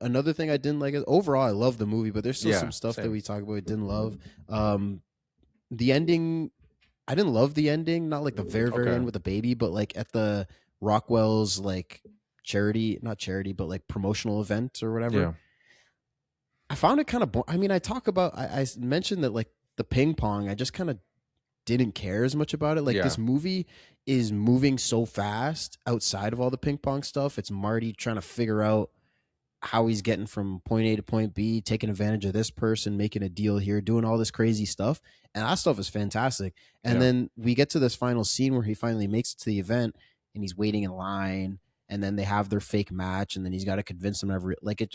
another thing I didn't like is overall I love the movie, but there's still Yeah, some stuff that same. we talk about I didn't love. Um, the ending, I didn't love the ending. Not like the very Okay. end with the baby, but like at the Rockwell's like charity, not charity, but like promotional event or whatever. Yeah. I found it kind of. I mean, I talk about. I mentioned that like the ping pong. I just kind of didn't care as much about it. Like Yeah. this movie is moving so fast outside of all the ping pong stuff. It's Marty trying to figure out how he's getting from point A to point B, taking advantage of this person, making a deal here, doing all this crazy stuff. And that stuff is fantastic. And Yeah. then we get to this final scene where he finally makes it to the event and he's waiting in line. And then they have their fake match, and then he's got to convince them every like it.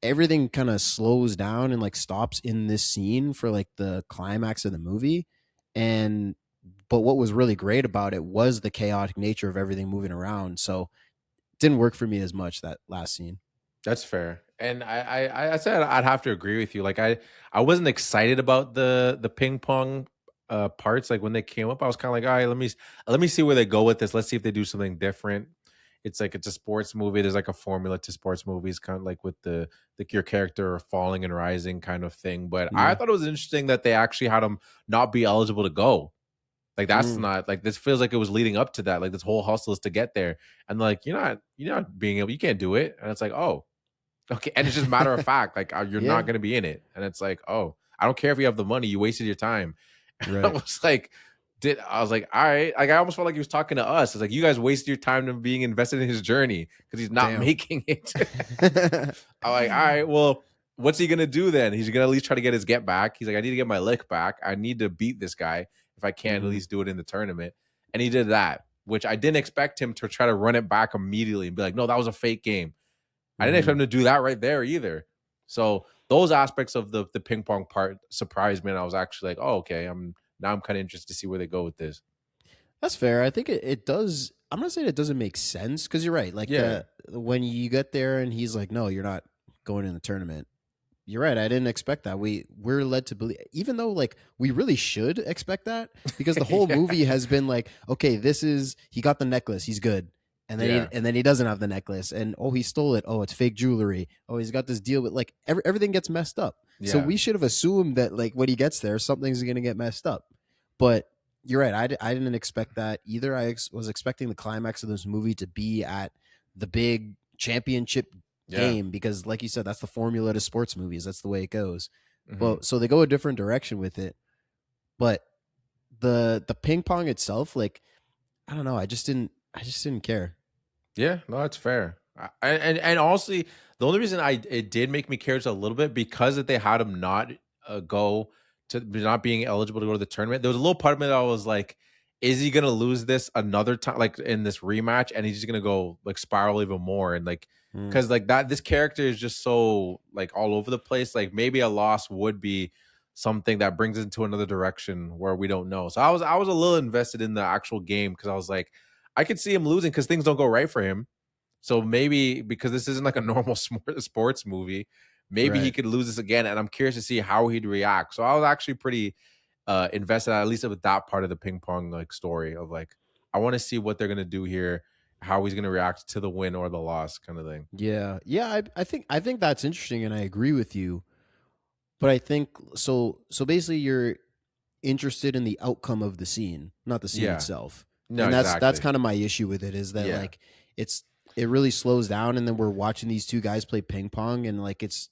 Everything kind of slows down and like stops in this scene for like the climax of the movie. And but what was really great about it was the chaotic nature of everything moving around. So it didn't work for me as much that last scene. That's fair. And I said I'd have to agree with you. Like I wasn't excited about the ping pong parts. Like when they came up, I was kind of like, all right, let me see where they go with this. Let's see if they do something different. It's like it's a sports movie. There's like a formula to sports movies, kind of like with the like your character falling and rising kind of thing. But I Yeah. thought it was interesting that they actually had him not be eligible to go. Like that's Mm. not like this feels like it was leading up to that. Like this whole hustle is to get there. And like you're not being able, you can't do it. And it's like, oh, okay, and it's just matter of fact, like you're Yeah. not going to be in it, and it's like, oh, I don't care if you have the money, you wasted your time. I Right. was like, I was like, all right, like I almost felt like he was talking to us. It's like you guys wasted your time to being invested in his journey because he's not Damn. making it. I'm like, all right, well, what's he gonna do then? He's gonna at least try to get his get back. He's like, I need to get my lick back. I need to beat this guy if I can, at Mhm. least do it in the tournament. And he did that, which I didn't expect him to try to run it back immediately and be like, no, that was a fake game. I didn't expect Mhm. him to do that right there either. So those aspects of the ping pong part surprised me, and I was actually like, "Oh, okay." I'm kind of interested to see where they go with this. That's fair. I think it does. I'm not saying it doesn't make sense because you're right. Like Yeah, the when you get there and he's like, "No, you're not going in the tournament." You're right. I didn't expect that. We're led to believe, even though like we really should expect that because the whole yeah, movie has been like, okay, this is he got the necklace, he's good, yeah, and then he doesn't have the necklace, and oh he stole it, oh it's fake jewelry, oh he's got this deal with like everything gets messed up. So yeah, we should have assumed that like when he gets there, something's gonna get messed up. But you're right. I didn't expect that either. Was expecting the climax of this movie to be at the big championship yeah. game because like you said that's the formula to sports movies, that's the way it goes. Hmm. But so they go a different direction with it, but the ping pong itself, like I don't know, I just didn't care. Yeah, no, that's fair. And honestly, the only reason I it did make me care just a little bit because that they had him not go to not being eligible to go to the tournament. There was a little part of me that was like, is he gonna lose this another time, like in this rematch, and he's just gonna go like spiral even more and like Mm, because like that this character is just so like all over the place. Like maybe a loss would be something that brings it into another direction where we don't know. So I was a little invested in the actual game because I was like I could see him losing because things don't go right for him. So maybe because this isn't like a normal sports movie, maybe he right. could lose this again. And I'm curious to see how he'd react. So I was actually pretty invested, at least with that part of the ping pong like story of like, I want to see what they're gonna do here, how he's gonna react to the win or the loss, kind of thing. Yeah, yeah, I think that's interesting and I agree with you, but I think so basically you're interested in the outcome of the scene, not the scene Yeah. itself. No, And that's exactly. kind of my issue with it is that Yeah. like it's it really slows down and then we're watching these two guys play ping pong and like it's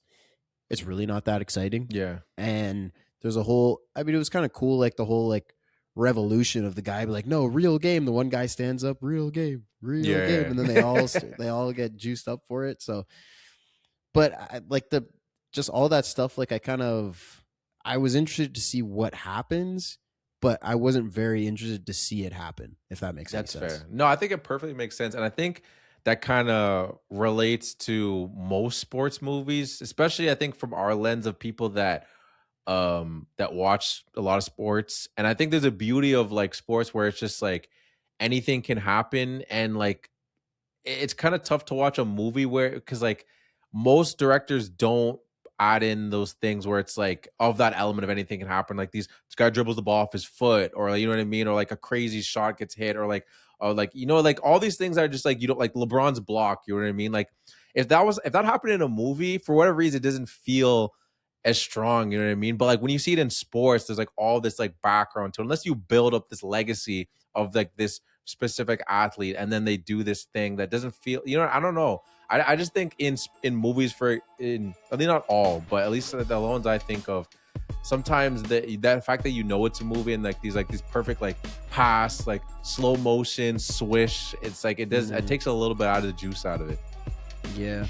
really not that exciting. Yeah. And there's a whole I mean it was kind of cool like the whole like revolution of the guy be like no real game, the one guy stands up real game Yeah. and then they all get juiced up for it. So but I, like the just all that stuff like I was interested to see what happens, but I wasn't very interested to see it happen, if that makes any That's sense. fair. No, I think it perfectly makes sense. And I think that kind of relates to most sports movies, especially I think from our lens of people that watch a lot of sports. And I think there's a beauty of like sports where it's just like anything can happen and like it's kind of tough to watch a movie where because like most directors don't add in those things where it's like of that element of anything can happen like this guy dribbles the ball off his foot or like, you know what I mean or like a crazy shot gets hit or like or like, like all these things are just like, like LeBron's block, you know what I mean? Like if that happened in a movie, for whatever reason, it doesn't feel as strong, you know what I mean? But like when you see it in sports, there's like all this like background to it. Unless you build up this legacy of like this specific athlete, and then they do this thing that doesn't feel, I don't know. I just think in movies, I mean not all, but at least the ones I think of, sometimes that fact that it's a movie, and like these perfect like pass, like slow motion swish, it's like it takes a little bit out of the juice out of it. Yeah,